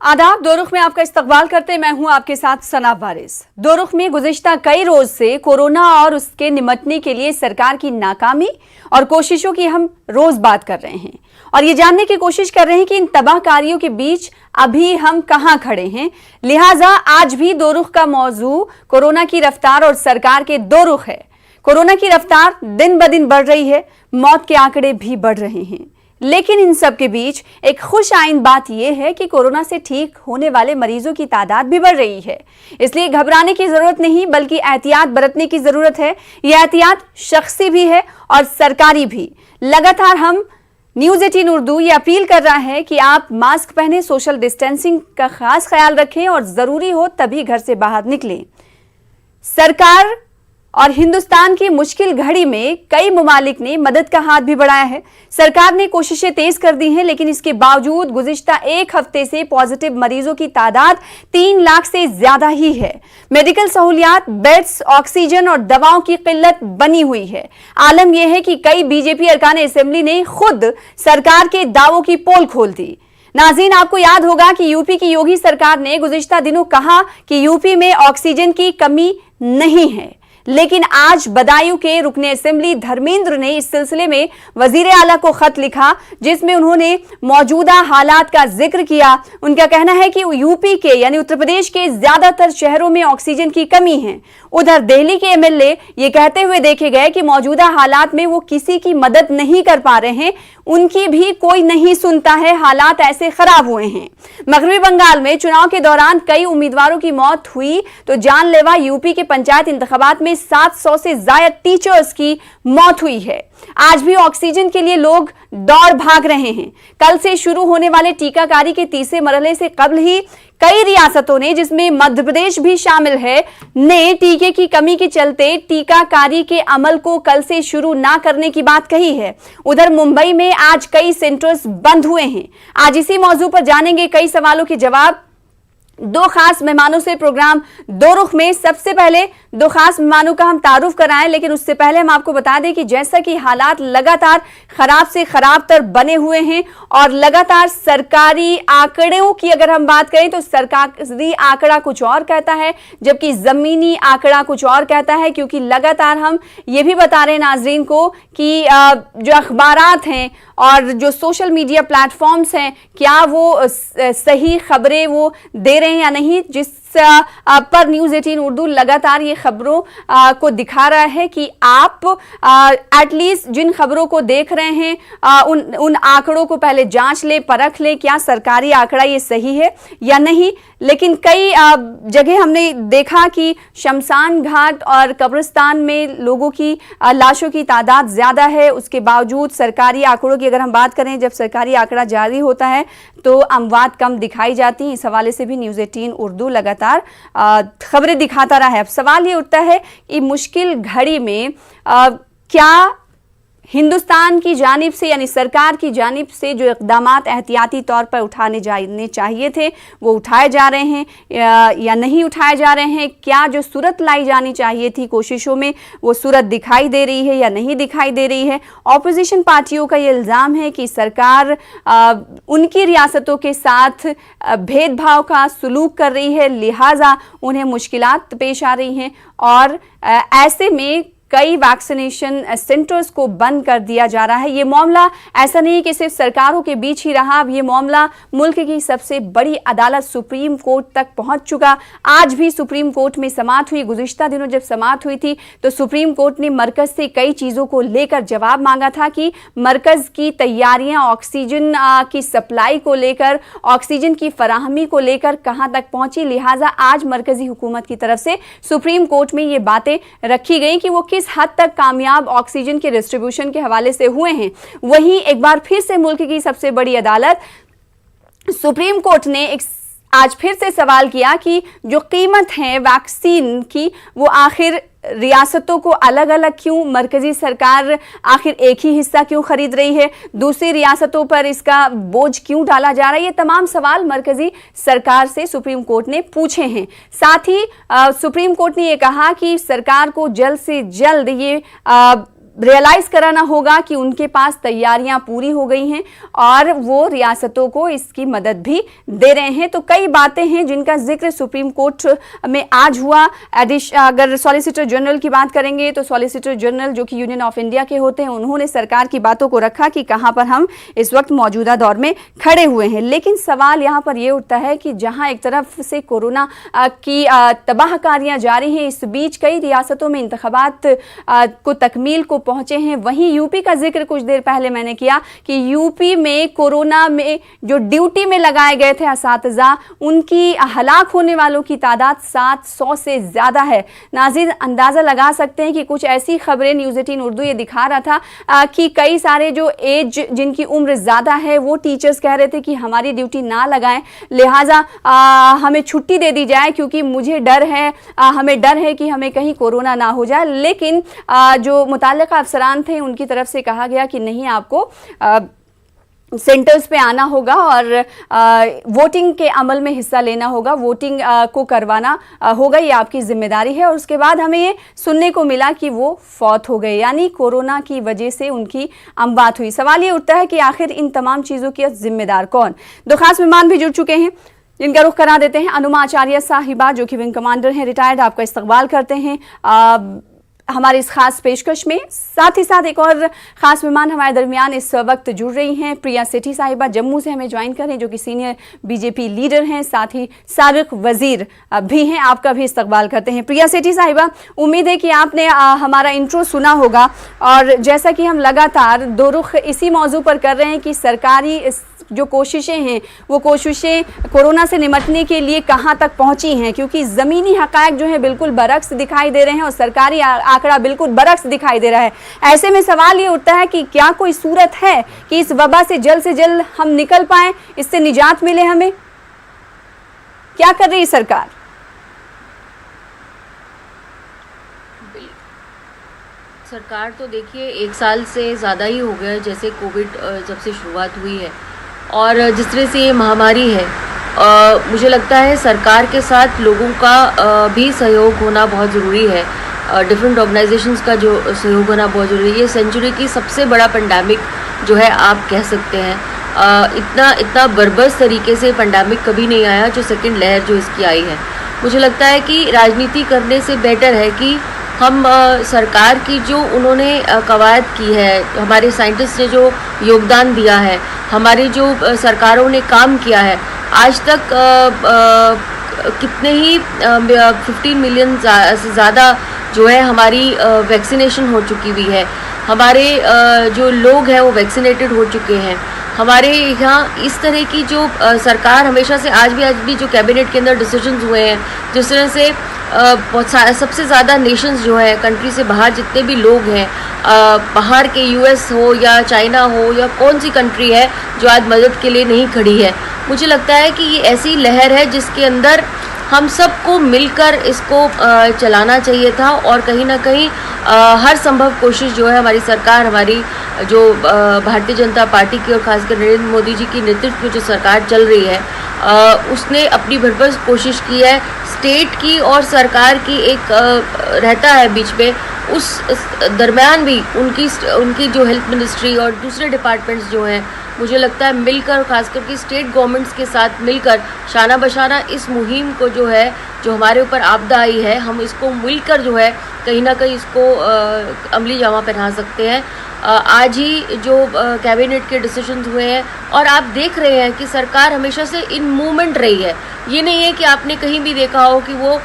आदाब। दो रुख में आपका इस्तकबाल करते मैं हूं आपके साथ सनाब वारिस। दो रुख में गुज़िश्ता कई रोज से कोरोना और उसके निमटने के लिए सरकार की नाकामी और कोशिशों की हम रोज बात कर रहे हैं और ये जानने की कोशिश कर रहे हैं कि इन तबाहकारियों के बीच अभी हम कहां खड़े हैं। लिहाजा आज भी दो रुख का मौजू कोरोना की रफ्तार और सरकार के दो रुख है। कोरोना की रफ्तार दिन ब दिन बढ़ रही है, मौत के आंकड़े भी बढ़ रहे हैं, लेकिन इन सब के बीच एक खुश आइंद बात यह है कि कोरोना से ठीक होने वाले मरीजों की तादाद भी बढ़ रही है। इसलिए घबराने की जरूरत नहीं बल्कि एहतियात बरतने की जरूरत है। यह एहतियात शख्सी भी है और सरकारी भी। लगातार हम न्यूज़ 18 उर्दू ये अपील कर रहा है कि आप मास्क पहने, सोशल डिस्टेंसिंग का खास ख्याल रखें और जरूरी हो तभी घर से बाहर निकलें। सरकार और हिंदुस्तान की मुश्किल घड़ी में कई ममालिक ने मदद का हाथ भी बढ़ाया है। सरकार ने कोशिशें तेज कर दी हैं, लेकिन इसके बावजूद गुज़िश्ता एक हफ्ते से पॉजिटिव मरीजों की तादाद 3 लाख से ज्यादा ही है। मेडिकल सहूलियात, बेड्स, ऑक्सीजन और दवाओं की किल्लत बनी हुई है। आलम यह है कि कई बीजेपी अरकान असेंबली ने खुद सरकार के दावों की पोल खोल दी। नाज़रीन, आपको याद होगा कि यूपी की योगी सरकार ने गुज़िश्ता दिनों कहा कि यूपी में ऑक्सीजन की कमी नहीं है, लेकिन आज बदायूं के रुकने असेंबली धर्मेंद्र ने इस सिलसिले में वजीर आला को खत लिखा, जिसमें उन्होंने मौजूदा हालात का जिक्र किया। उनका कहना है कि यूपी के यानी उत्तर प्रदेश के ज्यादातर शहरों में ऑक्सीजन की कमी है। उधर दिल्ली के एमएलए ये कहते हुए देखे गए कि मौजूदा हालात में वो किसी की मदद नहीं कर पा रहे हैं, उनकी भी कोई नहीं सुनता है, हालात ऐसे खराब हुए हैं। मगरबी बंगाल में चुनाव के दौरान कई उम्मीदवारों की मौत हुई तो जानलेवा यूपी के पंचायत इंतखाबात में 700 से ज्यादा टीचर्स की मौत हुई है। आज भी ऑक्सीजन के लिए लोग दौड़ भाग रहे हैं। कल से शुरू होने वाले टीकाकारी के तीसरे मरहले से कबल ही कई रियासतों ने, जिसमें मध्य प्रदेश भी शामिल है, ने टीके की कमी के चलते टीकाकारी के अमल को कल से शुरू ना करने की बात कही है। उधर मुंबई में आज कई सेंटर्स बंद हुए हैं। आज इसी मौजू पर जानेंगे कई सवालों के जवाब दो खास मेहमानों से प्रोग्राम दो रुख में। सबसे पहले दो खास मेहमानों का हम तारुफ कराएं, लेकिन उससे पहले हम आपको बता दें कि जैसा कि हालात लगातार खराब से खराब तर बने हुए हैं और लगातार सरकारी आंकड़ों की अगर हम बात करें तो सरकारी आंकड़ा कुछ और कहता है जबकि जमीनी आंकड़ा कुछ और कहता है, क्योंकि लगातार हम ये भी बता रहे हैं नाजरीन को कि जो अखबारात हैं और जो सोशल मीडिया प्लेटफॉर्म्स हैं, क्या वो सही खबरें वो दे रहे हैं या नहीं, जिस पर न्यूज़ 18 उर्दू लगातार ये खबरों को दिखा रहा है कि आप एटलीस्ट जिन खबरों को देख रहे हैं उन आंकड़ों को पहले जांच ले, परख ले, क्या सरकारी आंकड़ा ये सही है या नहीं। लेकिन कई जगह हमने देखा कि शमशान घाट और कब्रिस्तान में लोगों की लाशों की तादाद ज़्यादा है, उसके बावजूद सरकारी आंकड़ों की अगर हम बात करें, जब सरकारी आंकड़ा जारी होता है तो अमवात कम दिखाई जाती हैं। इस हवाले से भी न्यूज़ 18 उर्दू लगातार खबरें दिखाता रहा है। अब सवाल ये उठता है कि मुश्किल घड़ी में क्या हिंदुस्तान की जानिब से यानी सरकार की जानिब से जो इक़दामात एहतियाती तौर पर उठाने जाने चाहिए थे वो उठाए जा रहे हैं या नहीं उठाए जा रहे हैं? क्या जो सूरत लाई जानी चाहिए थी कोशिशों में वो सूरत दिखाई दे रही है या नहीं दिखाई दे रही है? ऑपोजिशन पार्टियों का ये इल्ज़ाम है कि सरकार उनकी रियासतों के साथ भेदभाव का सलूक कर रही है, लिहाजा उन्हें मुश्किलात पेश आ रही हैं और ऐसे में कई वैक्सीनेशन सेंटर्स को बंद कर दिया जा रहा है। ये मामला ऐसा नहीं कि सिर्फ सरकारों के बीच ही रहा, अब ये मामला मुल्क की सबसे बड़ी अदालत सुप्रीम कोर्ट तक पहुंच चुका। आज भी सुप्रीम कोर्ट में समाअत हुई। गुज़िश्ता दिनों जब समाअत हुई थी तो सुप्रीम कोर्ट ने मरकज से कई चीज़ों को लेकर जवाब मांगा था कि मरकज की तैयारियां ऑक्सीजन की सप्लाई को लेकर, ऑक्सीजन की फराहमी को लेकर कहाँ तक पहुंची। लिहाजा आज मरकजी हुकूमत की तरफ से सुप्रीम कोर्ट में ये बातें रखी गई कि वो किस हद तक कामयाब ऑक्सीजन के डिस्ट्रीब्यूशन के हवाले से हुए हैं। वहीं एक बार फिर से मुल्क की सबसे बड़ी अदालत सुप्रीम कोर्ट ने आज फिर से सवाल किया कि जो कीमत है वैक्सीन की वो आखिर रियासतों को अलग अलग क्यों, मरकजी सरकार आखिर एक ही हिस्सा क्यों खरीद रही है, दूसरी रियासतों पर इसका बोझ क्यों डाला जा रहा है? ये तमाम सवाल मरकजी सरकार से सुप्रीम कोर्ट ने पूछे हैं। साथ ही सुप्रीम कोर्ट ने ये कहा कि सरकार को जल्द से जल्द ये रियलाइज कराना होगा कि उनके पास तैयारियां पूरी हो गई हैं और वो रियासतों को इसकी मदद भी दे रहे हैं। तो कई बातें हैं जिनका जिक्र सुप्रीम कोर्ट में आज हुआ। अगर सॉलिसिटर जनरल की बात करेंगे तो सॉलिसिटर जनरल जो कि यूनियन ऑफ इंडिया के होते हैं, उन्होंने सरकार की बातों को रखा कि कहां पर हम इस वक्त मौजूदा दौर में खड़े हुए हैं। लेकिन सवाल यहां पर यह उठता है कि जहां एक तरफ से कोरोना की तबाहकारियां जारी हैं, इस बीच कई रियासतों में इंतखाबात को तकमील को पहुंचे हैं। वहीं यूपी का जिक्र कुछ देर पहले मैंने किया कि यूपी में कोरोना में जो ड्यूटी में लगाए गए थे असातिज़ा, उनकी हलाक होने वालों की तादाद 700 से ज्यादा है। नाज़रीन अंदाजा लगा सकते हैं कि कुछ ऐसी खबरें न्यूज़ 18 उर्दू ये दिखा रहा था कि कई सारे जो एज जिनकी उम्र ज्यादा है वो टीचर्स कह रहे थे कि हमारी ड्यूटी ना लगाएं, लिहाजा हमें छुट्टी दे दी जाए क्योंकि मुझे डर है, हमें डर है कि हमें कहीं कोरोना ना हो जाए। लेकिन जो मुताल्लिक़ा अफसरान थे उनकी तरफ से कहा गया कि नहीं, आपको सेंटर्स पे आना होगा और वोटिंग के अमल में हिस्सा लेना होगा, वोटिंग को करवाना होगा, ये आपकी जिम्मेदारी है। और उसके बाद हमें ये सुनने को मिला कि वो फौत हो गए, यानी कोरोना की वजह से उनकी अमवात हुई। सवाल ये उठता है कि आखिर इन तमाम चीज़ों के जिम्मेदार कौन? दो खास मेहमान भी जुड़ चुके हैं जिनका रुख करा देते हैं। अनुमा आचार्य साहिबा जो कि विंग कमांडर हैं, रिटायर्ड, आपका इस्तकबाल करते हैं हमारे इस खास पेशकश में। साथ ही साथ एक और ख़ास मेहमान हमारे दरमियान इस वक्त जुड़ रही हैं, प्रिया सेठी साहिबा जम्मू से हमें ज्वाइन कर रहे हैं, जो कि सीनियर बीजेपी लीडर हैं, साथ ही साबिक वजीर भी हैं। आपका भी इस्तकबाल करते हैं। प्रिया सेठी साहिबा, उम्मीद है कि आपने हमारा इंट्रो सुना होगा और जैसा कि हम लगातार दो रुख इसी मौजू पर कर रहे हैं कि सरकारी जो कोशिशें हैं वो कोशिशें कोरोना से निपटने के लिए कहां तक पहुंची हैं, क्योंकि ज़मीनी हक़ाइक़ जो है बिल्कुल बरक्स दिखाई दे रहे हैं और सरकारी आंकड़ा बिल्कुल बरक्स दिखाई दे रहा है। ऐसे में सवाल ये उठता है कि क्या कोई सूरत है कि इस वबा से जल्द हम निकल पाएं, इससे निजात मिले हमें? क्या कर रही है सरकार? सरकार तो देखिए 1 साल से ज़्यादा ही हो गया जैसे कोविड जब से शुरुआत हुई है और जिस तरह से ये महामारी है, मुझे लगता है सरकार के साथ लोगों का भी सहयोग होना बहुत ज़रूरी है। डिफरेंट ऑर्गेनाइजेशंस का जो सहयोग होना बहुत ज़रूरी है। ये सेंचुरी की सबसे बड़ा पेंडेमिक जो है आप कह सकते हैं। इतना बर्बस तरीके से पेंडेमिक कभी नहीं आया जो सेकंड लहर जो इसकी आई है। मुझे लगता है कि राजनीति करने से बेटर है कि हम सरकार की जो उन्होंने कवायद की है, हमारे साइंटिस्ट ने जो योगदान दिया है, हमारी जो सरकारों ने काम किया है, आज तक कितने ही 15 मिलियन से ज़्यादा जो है हमारी वैक्सीनेशन हो चुकी हुई है। हमारे जो लोग हैं वो वैक्सीनेटेड हो चुके हैं। हमारे यहाँ इस तरह की जो सरकार हमेशा से आज भी जो कैबिनेट के अंदर डिसीजंस हुए हैं, जिस तरह से सबसे ज़्यादा नेशंस जो है कंट्री से बाहर जितने भी लोग हैं, बाहर के यूएस हो या चाइना हो या कौन सी कंट्री है जो आज मदद के लिए नहीं खड़ी है। मुझे लगता है कि ये ऐसी लहर है जिसके अंदर हम सबको मिलकर इसको चलाना चाहिए था और कहीं ना कहीं हर संभव कोशिश जो है हमारी सरकार, हमारी जो भारतीय जनता पार्टी की और खासकर नरेंद्र मोदी जी की नेतृत्व में जो सरकार चल रही है, उसने अपनी भरपूर कोशिश की है। स्टेट की और सरकार की एक रहता है बीच में, उस दरमियान भी उनकी जो हेल्थ मिनिस्ट्री और दूसरे डिपार्टमेंट्स जो हैं, मुझे लगता है मिलकर, खासकर कि स्टेट गवर्नमेंट्स के साथ मिलकर शाना बशाना इस मुहिम को जो है, जो हमारे ऊपर आपदा आई है, हम इसको मिलकर जो है कहीं ना कहीं इसको अमली जामा पहना सकते हैं। आज ही जो कैबिनेट के डिसीजंस हुए हैं और आप देख रहे हैं कि सरकार हमेशा से इन मूवमेंट रही है। ये नहीं है कि आपने कहीं भी देखा हो कि वो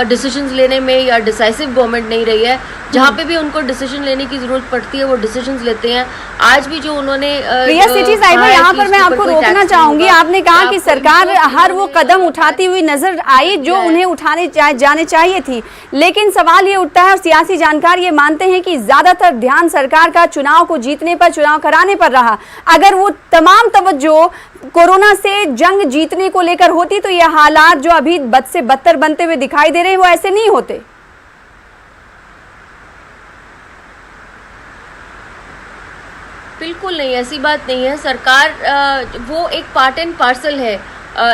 डिसीजंस लेने में या डिसाइसिव गवर्नमेंट नहीं रही है। जहाँ पे भी उनको डिसीजन लेने की जरूरत पड़ती है वो डिसीजंस लेते हैं। आज भी जो उन्होंने प्रिया सेठी साहिबा, यहाँ पर मैं आपको रोकना चाहूंगी। आपने कहा कि सरकार हर वो कदम उठाती हुई नजर आई जो उन्हें उठाने जाने चाहिए थी, लेकिन सवाल ये उठता है और सियासी जानकार ये मानते हैं कि ज्यादातर ध्यान सरकार का चुनाव को जीतने पर, चुनाव कराने पर रहा। अगर वो तमाम तवज्जो कोरोना से जंग जीतने को लेकर होती तो ये हालात जो अभी बद से बदतर बनते हुए दिखाई दे रहे हैं वो ऐसे नहीं होते। बिल्कुल नहीं, ऐसी बात नहीं है। सरकार वो एक पार्ट एंड पार्सल है,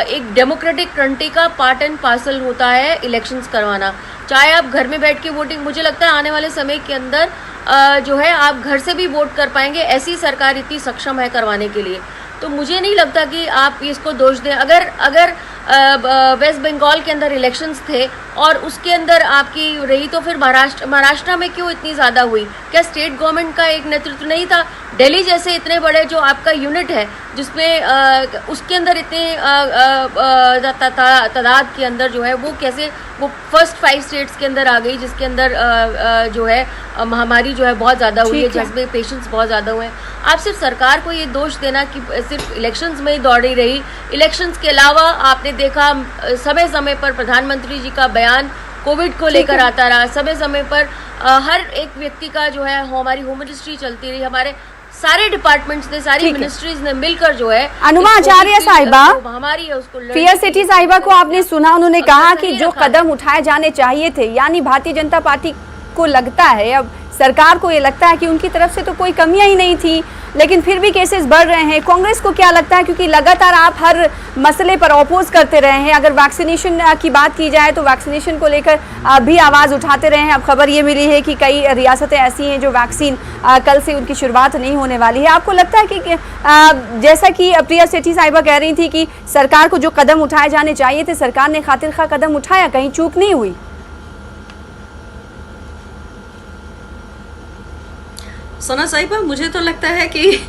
एक डेमोक्रेटिक कंट्री का पार्ट एंड पार्सल होता है इलेक्शंस करवाना। चाहे आप घर में बैठ के वोटिंग, मुझे लगता है आने वाले समय के अंदर जो है आप घर से भी वोट कर पाएंगे, ऐसी सरकार इतनी सक्षम है करवाने के लिए। तो मुझे नहीं लगता कि आप इसको दोष दें। अगर वेस्ट बंगाल के अंदर इलेक्शंस थे और उसके अंदर आपकी रही, तो फिर महाराष्ट्र में क्यों इतनी ज़्यादा हुई? क्या स्टेट गवर्नमेंट का एक नेतृत्व नहीं था? दिल्ली जैसे इतने बड़े जो आपका यूनिट है, जिसमें उसके अंदर इतने तादाद के अंदर जो है वो कैसे वो फर्स्ट 5 स्टेट्स के अंदर आ गई, जिसके अंदर जो है महामारी जो है बहुत ज़्यादा हुई है, जिसमें पेशेंट्स बहुत ज़्यादा हुए हैं। आप सिर्फ सरकार को ये दोष देना कि सिर्फ इलेक्शंस में ही दौड़ी रही, इलेक्शंस के अलावा आपने देखा समय समय पर प्रधानमंत्री जी का बयान कोविड को लेकर आता रहा, समय समय पर हर एक व्यक्ति का जो है हमारी होम मिनिस्ट्री चलती रही, हमारे सारे डिपार्टमेंट्स ने, सारी मिनिस्ट्रीज ने मिलकर जो है अनुमा आचार्य साहिबा, महामारी है उसको पिया सेठी साहिबा को आपने सुना, उन्होंने कहा कि जो कदम उठाए जाने चाहिए थे, यानी भारतीय जनता पार्टी को लगता है, अब सरकार को ये लगता है कि उनकी तरफ से तो कोई कमियां ही नहीं थी, लेकिन फिर भी केसेस बढ़ रहे हैं। कांग्रेस को क्या लगता है, क्योंकि लगातार आप हर मसले पर अपोज करते रहे हैं, अगर वैक्सीनेशन की बात की जाए तो वैक्सीनेशन को लेकर भी आवाज़ उठाते रहे हैं। अब खबर ये मिली है कि कई रियासतें ऐसी हैं जो वैक्सीन कल से उनकी शुरुआत नहीं होने वाली है। आपको लगता है कि जैसा कि प्रिया सेठी साहिबा कह रही थी कि सरकार को जो कदम उठाए जाने चाहिए थे, सरकार ने खातिर खा कदम उठाया, कहीं चूक नहीं हुई? सना साहिबा, मुझे तो लगता है कि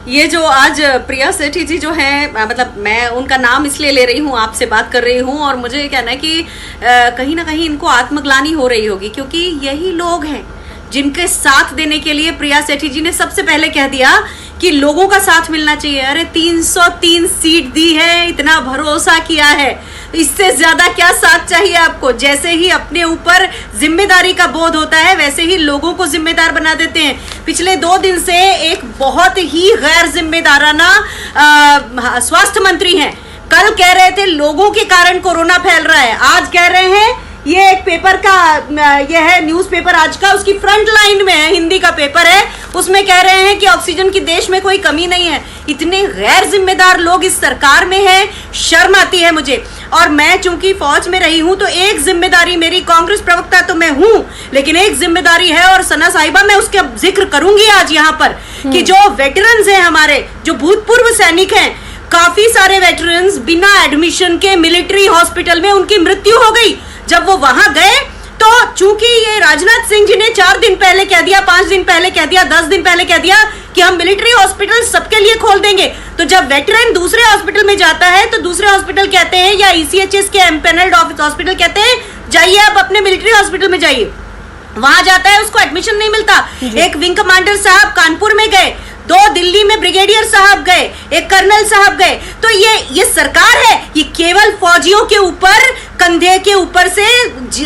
ये जो आज प्रिया सेठी जी जो हैं, मतलब मैं उनका नाम इसलिए ले रही हूँ, आपसे बात कर रही हूँ, और मुझे कहना है कि कहीं ना कहीं इनको आत्मग्लानि हो रही होगी, क्योंकि यही लोग हैं जिनके साथ देने के लिए प्रिया सेठी जी ने सबसे पहले कह दिया कि लोगों का साथ मिलना चाहिए। अरे 303 सीट दी है, इतना भरोसा किया है, इससे ज्यादा क्या साथ चाहिए आपको? जैसे ही अपने ऊपर जिम्मेदारी का बोध होता है, वैसे ही लोगों को जिम्मेदार बना देते हैं। पिछले 2 दिन से एक बहुत ही गैर जिम्मेदाराना स्वास्थ्य मंत्री हैं, कल कह रहे थे लोगों के कारण कोरोना फैल रहा है, आज कह रहे हैं, ये एक पेपर का ये है न्यूज़पेपर आज का, उसकी फ्रंट लाइन में है, हिंदी का पेपर है, उसमें कह रहे हैं कि ऑक्सीजन की देश में कोई कमी नहीं है। इतने गैर जिम्मेदार लोग इस सरकार में हैं, शर्म आती है मुझे। और मैं चूंकि फौज में रही हूं तो एक जिम्मेदारी मेरी, कांग्रेस प्रवक्ता तो मैं हूं, लेकिन एक जिम्मेदारी है, और सना साहिबा मैं उसका जिक्र करूंगी आज यहाँ पर, कि जो वेटरन्स हैं हमारे, जो भूतपूर्व सैनिक हैं, काफी सारे वेटरन्स बिना एडमिशन के मिलिट्री हॉस्पिटल में उनकी मृत्यु हो गई। जब वो वहां गए तो चूंकि ये राजनाथ सिंह जी ने 4 दिन पहले कह दिया, 5 दिन पहले कह दिया, 10 दिन पहले कह दिया कि हम मिलिट्री हॉस्पिटल सबके लिए खोल देंगे, तो जब वेटरन दूसरे हॉस्पिटल में जाता है तो दूसरे हॉस्पिटल कहते हैं, या ECHS के एम्पैनल्ड हॉस्पिटल कहते हैं जाइए आप अपने मिलिट्री हॉस्पिटल में जाइए। वहां जाता है, उसको एडमिशन नहीं मिलता। एक विंग कमांडर साहब कानपुर में गए, 2 दिल्ली में ब्रिगेडियर साहब गए, एक कर्नल साहब गए। तो ये सरकार है, ये केवल फौजियों के ऊपर, कंधे के ऊपर से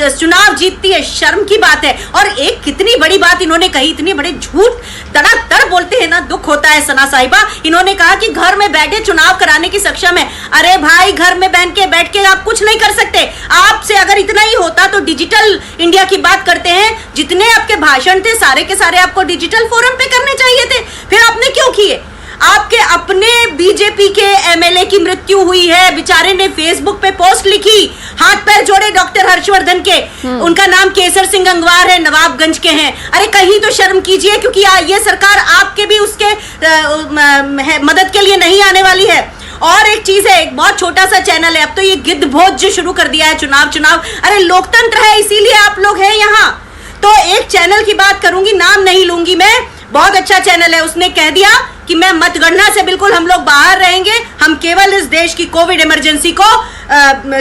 चुनाव जीतती है, शर्म की बात है। और एक कितनी बड़ी बात इन्होंने कही, इतने बड़े झूठ तड़ातड़ बोलते हैं ना, दुख होता है सना साहिबा। इन्होंने कहा कि घर में बैठे चुनाव कराने की सक्षम है। अरे भाई, घर में बैठ के आप कुछ नहीं कर सकते। आपसे अगर इतना ही होता तो डिजिटल इंडिया की बात करते हैं, जितने आपके भाषण थे सारे के सारे आपको डिजिटल फोरम पे करने चाहिए थे, फिर आपने क्यों किए? आपके अपने बीजेपी के MLA की मृत्यु हुई है, बेचारे ने फेसबुक पे पोस्ट लिखी, हाथ पैर जोड़े डॉक्टर हर्षवर्धन के, उनका नाम केसर सिंह गंगवार है, नवाबगंज के हैं। अरे कहीं तो शर्म कीजिए, क्योंकि ये सरकार आपके भी उसके मदद के लिए नहीं आने वाली है। और एक चीज है, एक बहुत छोटा सा चैनल है, अब तो ये गिद्ध भोज जो शुरू कर दिया है, चुनाव। अरे लोकतंत्र है, इसीलिए आप लोग हैं यहाँ। तो एक चैनल की बात करूंगी, नाम नहीं लूंगी मैं, बहुत अच्छा चैनल है, उसने कह दिया कि मैं मतगणना से बिल्कुल हम लोग बाहर रहेंगे, हम केवल इस देश की कोविड इमरजेंसी को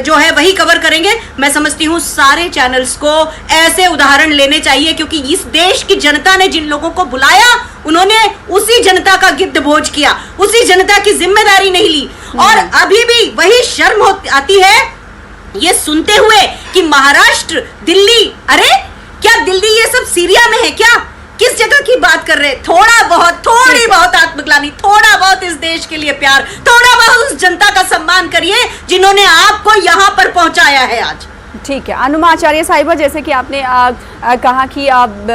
जो है वही कवर करेंगे। मैं समझती हूँ सारे चैनल्स को ऐसे उदाहरण लेने चाहिए, क्योंकि इस देश की जनता ने जिन लोगों को बुलाया, उन्होंने उसी जनता का गिद्ध भोज किया, उसी जनता की जिम्मेदारी नहीं ली। और अभी भी वही शर्म आती है ये सुनते हुए कि महाराष्ट्र, दिल्ली, अरे क्या दिल्ली ये सब सीरिया में है क्या? किस जगह की बात कर रहे हैं? थोड़ी बहुत आत्मग्लानि, थोड़ा बहुत इस देश के लिए प्यार, थोड़ा बहुत उस जनता का सम्मान करिए जिन्होंने आपको यहाँ पर पहुंचाया है आज। ठीक है अनुमा आचार्य साहिबा, जैसे कि आपने कहा कि आप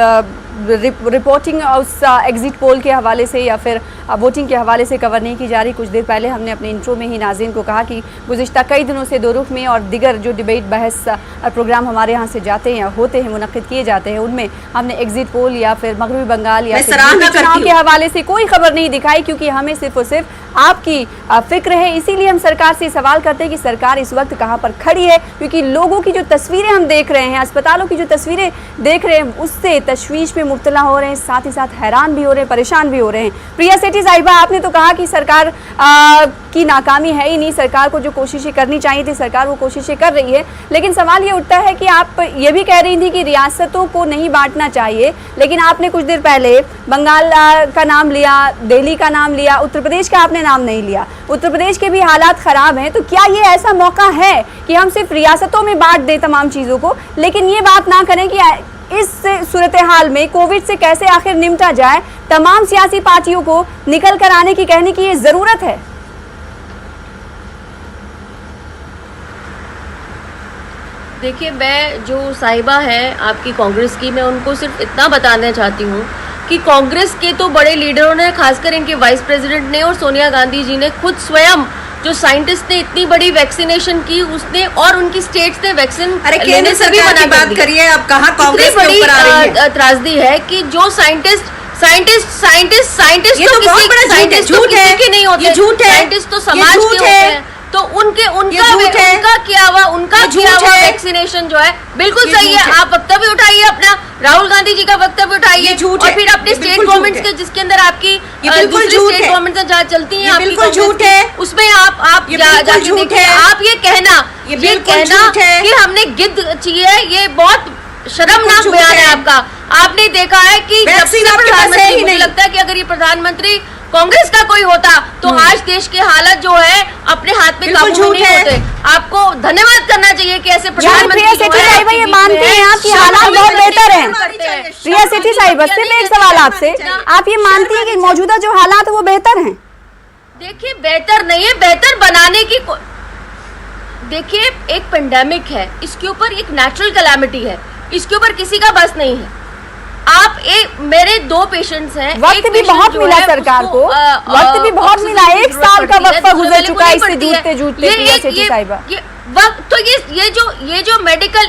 रिपोर्टिंग उस एग्जिट पोल के हवाले से या फिर वोटिंग के हवाले से कवर नहीं की जा रही। कुछ देर पहले हमने अपने इंट्रो में ही नाज़रीन को कहा कि गुज़िश्ता कई दिनों से दो रुख में और दिगर जो डिबेट बहस प्रोग्राम हमारे यहाँ से जाते हैं या होते हैं, मुनक्किद किए जाते हैं, उनमें हमने एग्जिट पोल या फिर मगरबी बंगाल या चुनाव के हवाले से कोई खबर नहीं दिखाई, क्योंकि हमें सिर्फ और सिर्फ आपकी फिक्र है। इसीलिए हम सरकार से सवाल करते हैं कि सरकार इस वक्त कहां पर खड़ी है, क्योंकि लोगों की जो तस्वीरें हम देख रहे हैं, अस्पतालों की जो तस्वीरें देख रहे हैं, उससे तशवीश में मुब्तला हो रहे हैं, साथ ही साथ हैरान भी हो रहे हैं, परेशान भी हो रहे हैं। प्रिया सेठी साहिबा, आपने तो कहा कि सरकार की नाकामी है ही नहीं, सरकार को जो कोशिशें करनी चाहिए थी सरकार वो कोशिशें कर रही है, लेकिन सवाल ये उठता है कि आप ये भी कह रही थी कि रियासतों को नहीं बांटना चाहिए, लेकिन आपने कुछ देर पहले बंगाल का नाम लिया, दिल्ली का नाम लिया, उत्तर प्रदेश का आपने नाम नहीं लिया। उत्तर प्रदेश के भी हालात खराब हैं, तो क्या ये ऐसा मौका है कि हम सिर्फ रियासतों में बांट दें तमाम चीज़ों को, लेकिन ये बात ना करें कि इस सूरत हाल में कोविड से कैसे आखिर निपटा जाए? तमाम सियासी पार्टियों को निकल कर आने की कहने की ये ज़रूरत है। देखिए, मैं जो साहिबा है आपकी कांग्रेस की, मैं उनको सिर्फ इतना बताना चाहती हूँ कि कांग्रेस के तो बड़े लीडरों ने, खासकर इनके वाइस प्रेसिडेंट ने और सोनिया गांधी जी ने खुद स्वयं, जो साइंटिस्ट ने इतनी बड़ी वैक्सीनेशन की उसने और उनकी स्टेट्स ने वैक्सीन लेने से भी मना बात करिए। अब कहाँ कांग्रेस के ऊपर आ रही है? त्रासदी है कि जो साइंटिस्ट ये तो बहुत बड़ा झूठ है, के नहीं होते, झूठ है, साइंटिस्ट तो समाज के होते हैं, तो उनका किया हुआ वैक्सीनेशन जो है बिल्कुल सही है। आप वक्तव्य उठाइए अपना, राहुल गांधी जी का वक्तव्य उठाइए और फिर अपने स्टेट गवर्नमेंट्स के जिसके अंदर आपकी दूसरी स्टेट गवर्नमेंट जहाँ चलती हैं, बिल्कुल झूठ है, उसमें आप जाके देखिए। आप ये कहना कि हमने गिद्ध चाहिए, ये बहुत शर्मनाक बयान है आपका। आपने देखा है कि जब से प्रधानमंत्री, मुझे लगता है कि अगर ये प्रधानमंत्री कांग्रेस का कोई होता तो आज देश के हालत जो है अपने हाथ में काबू नहीं होते। आपको धन्यवाद करना चाहिए कि ऐसे प्रधानमंत्री ये मानते हैं आप कि हालात बहुत बेहतर हैं। प्रिया सेठी साहिबा, सिर्फ एक सवाल आपसे, आप ये मानती हैं कि मौजूदा जो हालात है वो बेहतर हैं? देखिए, बेहतर नहीं है, बेहतर बनाने की देखिए, एक पेंडेमिक है, इसके ऊपर एक नेचुरल कैलामिटी है, इसके ऊपर किसी का बस नहीं है। आप मेरे 2 पेशेंट्स हैं, वक्त भी बहुत मिला सरकार को, वक्त भी बहुत मिला, 1 साल का वक्त गुजर चुका है इससे जूझते जूझते। प्रिया सेठी साहिबा, वक्त तो ये जो मेडिकल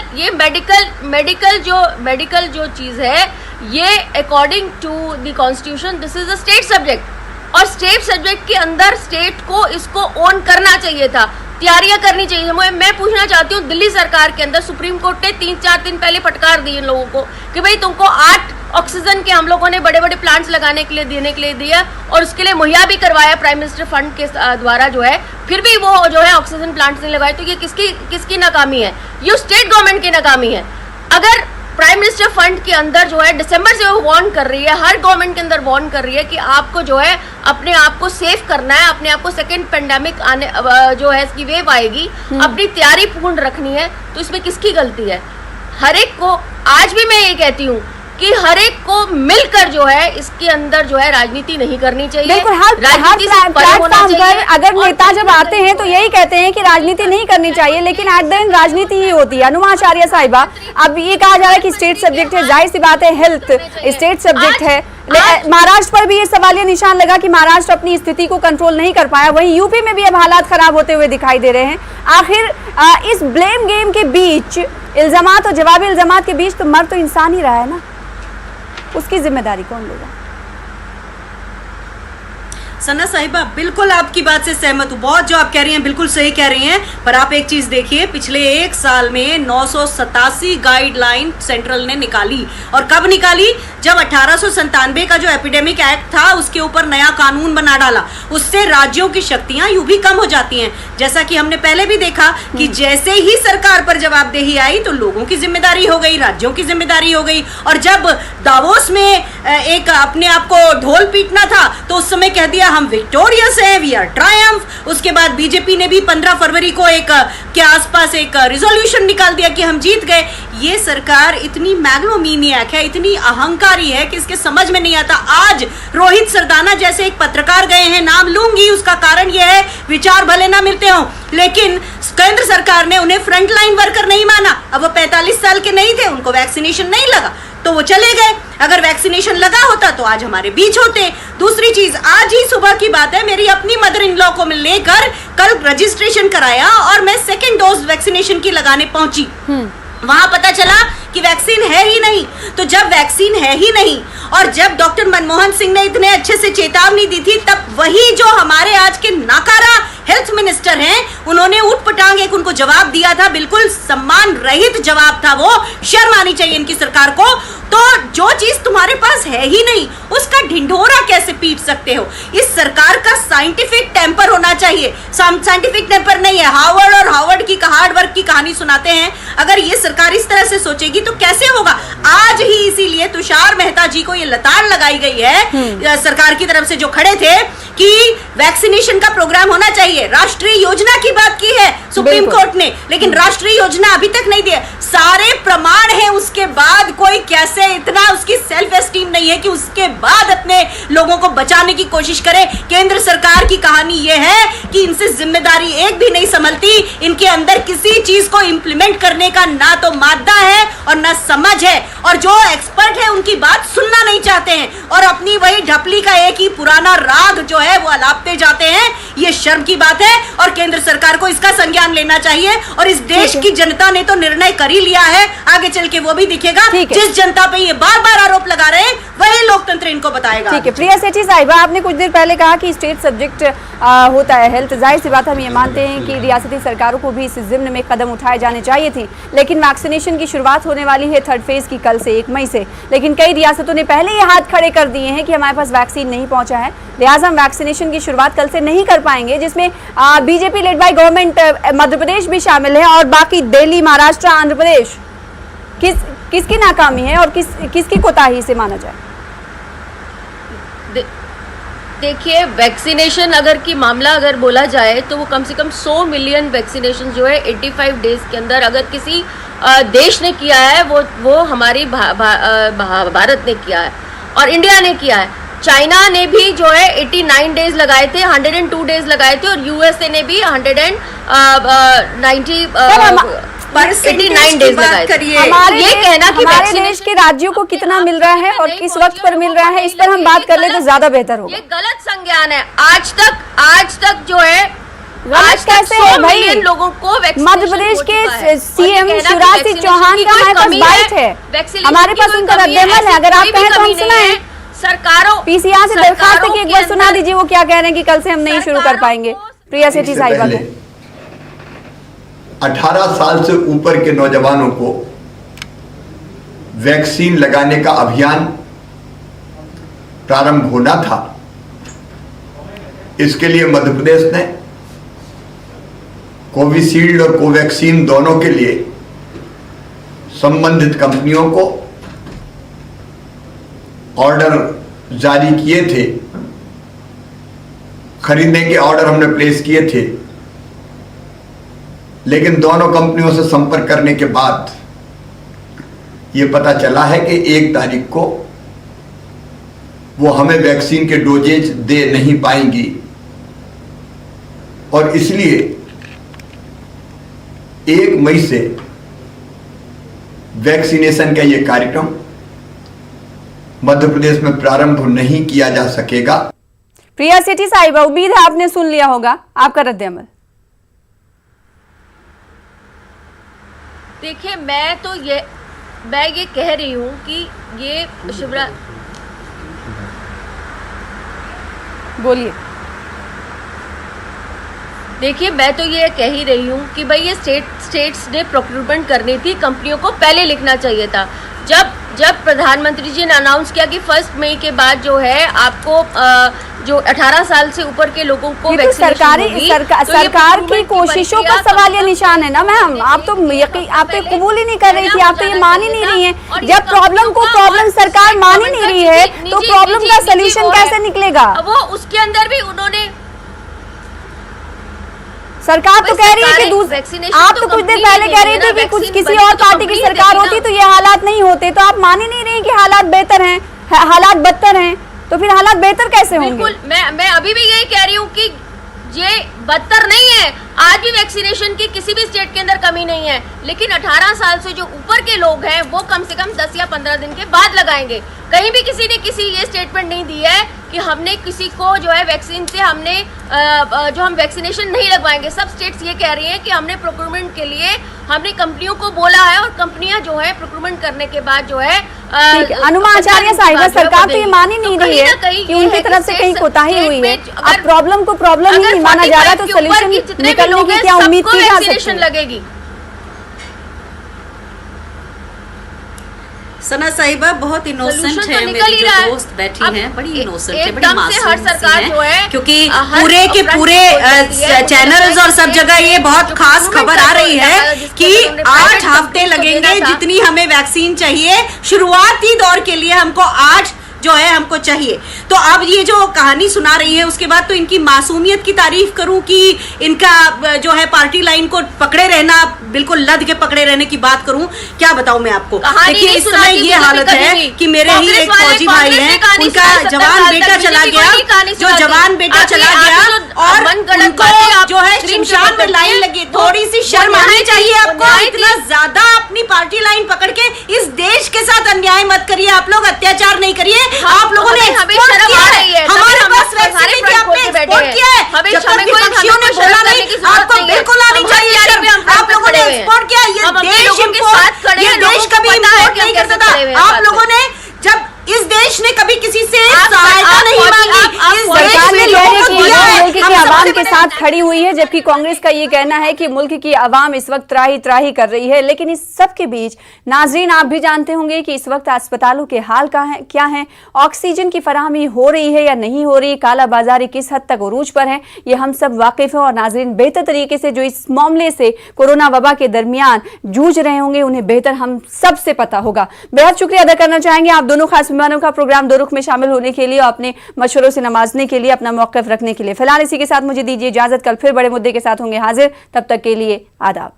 जो चीज है, ये according to the constitution this is a state subject, और स्टेट सब्जेक्ट के अंदर स्टेट को इसको ओन करना चाहिए था, तैयारियां करनी चाहिए। मैं पूछना चाहती हूँ, दिल्ली सरकार के अंदर सुप्रीम कोर्ट ने 3-4 दिन पहले फटकार दी इन लोगों को कि भाई तुमको 8 ऑक्सीजन के हम लोगों ने बड़े बड़े प्लांट्स लगाने के लिए देने के लिए दिया और उसके लिए मुहैया भी करवाया प्राइम मिनिस्टर फंड के द्वारा जो है, फिर भी वो जो है ऑक्सीजन प्लांट्स नहीं लगाए। तो ये किसकी नाकामी है? ये स्टेट गवर्नमेंट की नाकामी है। अगर प्राइम मिनिस्टर फंड के अंदर जो है दिसंबर से वो वार्न कर रही है, हर गवर्नमेंट के अंदर वार्न कर रही है कि आपको जो है अपने आप को सेफ करना है, अपने आप को सेकंड पेंडेमिक आने जो है इसकी वेव आएगी, अपनी तैयारी पूर्ण रखनी है, तो इसमें किसकी गलती है? हर एक को, आज भी मैं ये कहती हूँ कि हर एक को मिलकर जो है इसके अंदर जो है राजनीति नहीं करनी चाहिए। बिल्कुल, हर प्लेटफॉर्म पर अगर नेता जब आते हैं तो यही कहते हैं कि राजनीति नहीं करनी चाहिए, लेकिन एट द एंड राजनीति ही होती है। अनुमा आचार्य साहिबा, अब ये कहा जा रहा है कि स्टेट सब्जेक्ट है, जाहिर सी बात है हेल्थ स्टेट सब्जेक्ट है, महाराष्ट्र पर भी ये सवालिया निशान लगा कि महाराष्ट्र अपनी स्थिति को कंट्रोल नहीं कर पाया, वहीं यूपी में भी अब हालात खराब होते हुए दिखाई दे रहे हैं। आखिर इस ब्लेम गेम के बीच, इल्जामात और जवाबी इल्जामात के बीच तो मर तो इंसान ही रहा है ना, उसकी जिम्मेदारी कौन लेगा? सना साहिबा, बिल्कुल आपकी बात से सहमत हूँ, बहुत जो आप कह रही हैं बिल्कुल सही कह रही हैं, पर आप एक चीज देखिए, पिछले 1 साल में 987 गाइडलाइन सेंट्रल ने निकाली, और कब निकाली? जब 1897 का जो एपिडेमिक एक्ट था उसके ऊपर नया कानून बना डाला, उससे राज्यों की शक्तियां यूं भी कम हो जाती हैं। जैसा कि हमने पहले भी देखा कि जैसे ही सरकार पर जवाबदेही आई तो लोगों की जिम्मेदारी हो गई, राज्यों की जिम्मेदारी हो गई, और जब दावोस में एक अपने आप को ढोल पीटना था तो उस समय कह दिया हम विक्टोरियस हैं, वी आर ट्रायम्फ। उसके बाद बीजेपी ने भी 15 फरवरी को के आसपास एक रिजोल्यूशन निकाल दिया कि हम जीत गए। ये सरकार इतनी मैग्लोमीनियक है, इतनी अहंकारी है कि इसके समझ में नहीं आता। आज रोहित सरदाना जैसे एक पत्रकार गए हैं, नाम लूंगी, उसका कारण यह है विचार भले ना मिलते हो, लेकिन केंद्र सरकार ने उन्हें फ्रंटलाइन वर्कर नहीं माना। अब वो 45 साल के नहीं थे, उनको वैक्सीनेशन नहीं लगा, तो वो चले गए। अगर वैक्सीनेशन लगा होता तो आज हमारे बीच होते। दूसरी चीज, आज ही सुबह की बात है, मेरी अपनी मदर इन लॉ को मैं लेकर कल रजिस्ट्रेशन कराया और मैं सेकेंड डोज वैक्सीनेशन की लगाने पहुंची। वहां पता चला कि वैक्सीन है ही नहीं। तो जब वैक्सीन है ही नहीं और जब डॉक्टर मनमोहन सिंह ने इतने अच्छे से चेतावनी दी थी, तब वही जो हमारे आज के नाकारा हेल्थ मिनिस्टर हैं, उन्होंने उठपटांग एक उनको जवाब दिया था, बिल्कुल सम्मान रहित जवाब था वो। शर्म आनी चाहिए इनकी सरकार को। तो जो चीज तुम्हारे पास है ही नहीं उसका ढिंढोरा कैसे पीट सकते हो? इस सरकार का साइंटिफिक टेम्पर होना चाहिए। साइंटिफिक टेम्पर नहीं है। हार्वर्ड और हार्वर्ड की हार्ड वर्क की कहानी सुनाते हैं। अगर ये सरकार इस तरह से सोचेगी तो कैसे होगा? आज ही इसीलिए तुषार मेहता जी को ये लताड़ लगाई गई है सरकार की तरफ से, जो खड़े थे कि वैक्सीनेशन का प्रोग्राम होना चाहिए। राष्ट्रीय योजना की बात की है सुप्रीम कोर्ट ने, लेकिन राष्ट्रीय योजना अभी तक नहीं दी। सारे प्रमाण है, उसके बाद कोई कैसे इतना उसकी सेल्फ एस्टीम नहीं है कि उसके बाद अपने लोगों को बचाने की कोशिश करे। केंद्र सरकार की कहानी यह है कि इनसे जिम्मेदारी एक भी नहीं संभलती। इनके अंदर किसी चीज को इंप्लीमेंट करने का ना तो मादा है और ना समझ है, और जो एक्सपर्ट है उनकी बात सुनना नहीं चाहते हैं और अपनी वही ढपली का एक ही पुराना राग जो है वो अलापते जाते हैं। ये शर्म की बात है और केंद्र सरकार को इसका संज्ञान लेना चाहिए। और इस देश की जनता ने तो निर्णय कर ही लिया है, आगे चल के वो भी दिखेगा। जिस जनता पे ये बार बार आरोप लगा रहे हैं वही लोकतंत्र इनको बताएगा। ठीक है, प्रिया सेठी साहिबा, आपने कुछ देर पहले कहा कि स्टेट सब्जेक्ट होता है हेल्थ। जाहिर सी बात हम ये मानते हैं कि रियासती सरकारों को भी इस जिम्न में कदम उठाए जाने चाहिए थे, लेकिन वैक्सीनेशन की शुरुआत होने वाली है थर्ड फेज की कल से 1 मई से। लेकिन कई रियासतों ने पहले ये हाथ खड़े कर दिए हैं कि हमारे पास वैक्सीन नहीं पहुंचा है, लिहाजा हम वैक्सीनेशन की शुरुआत कल से नहीं कर पाएंगे, जिसमें BJP led by government Madhya Pradesh भी शामिल है और बाकी दिल्ली, महाराष्ट्र, आंध्र प्रदेश। किसकी नाकामी है और किसकी कोताही से माना जाए? देखिए, वैक्सीनेशन अगर की मामला अगर बोला जाए तो वो कम से कम 100 मिलियन वैक्सीनेशन जो है 85 डेज के अंदर अगर किसी देश ने किया है वो हमारी भारत ने किया है और इंडिया ने किया है। चाइना ने भी जो है 89 डेज लगाए थे, 102 डेज लगाए थे, और यूएसए ने भी 89 डेज लगाए थे। ये कहना कि हमारे देश के राज्यों को कितना मिल रहा है और किस वक्त पर मिल रहा है, इस पर हम बात कर ले तो ज्यादा बेहतर होगा। ये गलत संज्ञान है। आज तक जो है आज कैसे है भाई? लोगों को मध्य प्रदेश के सीएम शिवराज सिंह चौहान का हमारे पास बाइट है, हमारे पास उनका रद्देमल है। अगर आप कहें तो हम सुनाएं। सरकारों पीसीआर से दरखास्त है कि एक बार सुना दीजिए वो क्या कह रहे हैं कि कल से हम नहीं शुरू कर पाएंगे। प्रिया सेठी साहिबा को 18 साल से ऊपर के नौजवानों को वैक्सीन लगाने का अभियान प्रारंभ होना था। इसके लिए मध्य प्रदेश ने कोविशील्ड और कोवैक्सीन दोनों के लिए संबंधित कंपनियों को ऑर्डर जारी किए थे, खरीदने के ऑर्डर हमने प्लेस किए थे। लेकिन दोनों कंपनियों से संपर्क करने के बाद यह पता चला है कि 1 तारीख को वो हमें वैक्सीन के डोजेज दे नहीं पाएंगी और इसलिए 1 मई से वैक्सीनेशन का यह कार्यक्रम मध्य प्रदेश में प्रारंभ नहीं किया जा सकेगा। प्रिया सेठी साहिबा, उम्मीद है आपने सुन लिया होगा, आपका रद्देअमल। देखिए, मैं ये कह रही हूं कि ये शिवराज, बोलिए। देखिए, मैं तो ये कह ही रही हूँ कि भाई ये स्टेट्स ने प्रोक्यूरमेंट करनी थी, कंपनियों को पहले लिखना चाहिए था। जब प्रधानमंत्री जी ने अनाउंस किया कि 1 मई के बाद जो है आपको जो 18 साल से ऊपर के लोगों को सरकार की कोशिशों का सवाल या निशान है ना मैम। आप तो कबूल ही नहीं कर रही थी, आप तो ये मान ही नहीं रही हैं। जब प्रॉब्लम सरकार मान ही नहीं रही है तो प्रॉब्लम का सलूशन कैसे निकलेगा? वो उसके अंदर भी उन्होंने सरकार तो कह रही है कि आप तो कुछ देर पहले कह रही थी कि कुछ किसी और पार्टी की सरकार होती तो ये हालात नहीं होते। तो आप मान ही नहीं रही कि हालात बेहतर हैं, हालात बदतर हैं, तो फिर हालात बेहतर कैसे होंगे? बिल्कुल, मैं अभी भी यही कह रही हूँ कि ये बदतर नहीं है। आज भी वैक्सीनेशन की किसी भी स्टेट के अंदर कमी नहीं है, लेकिन 18 साल से जो ऊपर के लोग हैं वो कम से कम 10 या 15 दिन के बाद लगाएंगे। कहीं भी किसी ने ये स्टेटमेंट नहीं दी है कि हमने किसी को जो है वैक्सीन से हमने जो हम वैक्सीनेशन नहीं लगवाएंगे। सब स्टेट्स ये कह रही हैं कि हमने प्रोक्योरमेंट के लिए हमने कंपनियों को बोला है और कंपनियां जो है प्रोक्योरमेंट करने के बाद जो है अनुमा आचार्य साहिबा, सरकार तो ये मान ही नहीं रही है कि उनकी तरफ से कहीं कोताही हुई है। अब प्रॉब्लम को प्रॉब्लम ही नहीं माना जा रहा, तो सोल्यूशन निकलने की क्या उम्मीद की जा सकती है? लगेगी। सना साहिबा बहुत इनोसेंट है, मेरी जो दोस्त बैठी हैं बड़ी इनोसेंट है, बड़ी मासूम हर सरकार जो है, क्योंकि पूरे के पूरे चैनल्स और सब जगह ये बहुत खास खबर आ रही है कि 8 हफ्ते लगेंगे जितनी हमें वैक्सीन चाहिए। शुरुआती दौर के लिए हमको 8 जो है हमको चाहिए। तो अब ये जो कहानी सुना रही है उसके बाद तो इनकी मासूमियत की तारीफ करूं कि इनका जो है पार्टी लाइन को पकड़े रहना, बिल्कुल लद के पकड़े रहने की बात करूं, क्या बताऊं मैं आपको। देखिए इस समय ये हालत है कि मेरे ही एक फौजी भाई हैं, उनका जवान बेटा चला गया, जो जवान बेटा चला गया और उनको जो है शमशान में लाइन लगी। थोड़ी सी शर्म आनी चाहिए आपको। इतना ज्यादा अपनी पार्टी लाइन पकड़ के इस देश के साथ अन्याय मत करिए। आप लोग अत्याचार नहीं करिए। आप लोगों ने एक्सपोर्ट किया है, हमारे पास वैक्सीन की आपने एक्सपोर्ट किया है। जब तक विपक्षियों ने बोला नहीं, आपको बिल्कुल आनी चाहिए शर्म। आप लोगों ने एक्सपोर्ट किया, ये देश इम्पोर्ट, ये देश कभी इम्पोर्ट नहीं कर सकता। आप लोगों ने जब इस देश ने कभी किसी से सहायता नहीं मांगी, इस देश ने लोगों को दिया है, मुल्क की आवाम के साथ खड़ी हुई है, जबकि कांग्रेस का ये कहना है कि मुल्क की आवाम इस वक्त त्राही त्राही कर रही है। लेकिन इस सब के बीच नाजरीन, आप भी जानते होंगे कि इस वक्त अस्पतालों के हाल क्या है, ऑक्सीजन की फराहमी हो रही है या नहीं हो रही, कालाबाजारी किस हद तक उरूज पर है, ये हम सब वाकिफ हैं। और नाजरीन बेहतर तरीके से जो इस मामले से कोरोना वबा के दरमियान जूझ रहे होंगे, उन्हें बेहतर हम सबसे पता होगा। बेहद शुक्रिया अदा करना चाहेंगे आप दोनों खास मेहमानों का प्रोग्राम दो रुख में शामिल होने के लिए और अपने मशवरों से नवाजने के लिए, अपना मौक़िफ़ रखने के लिए। फिलहाल इसी के साथ मुझे दीजिए इजाजत। कल फिर बड़े मुद्दे के साथ होंगे हाजिर, तब तक के लिए आदाब।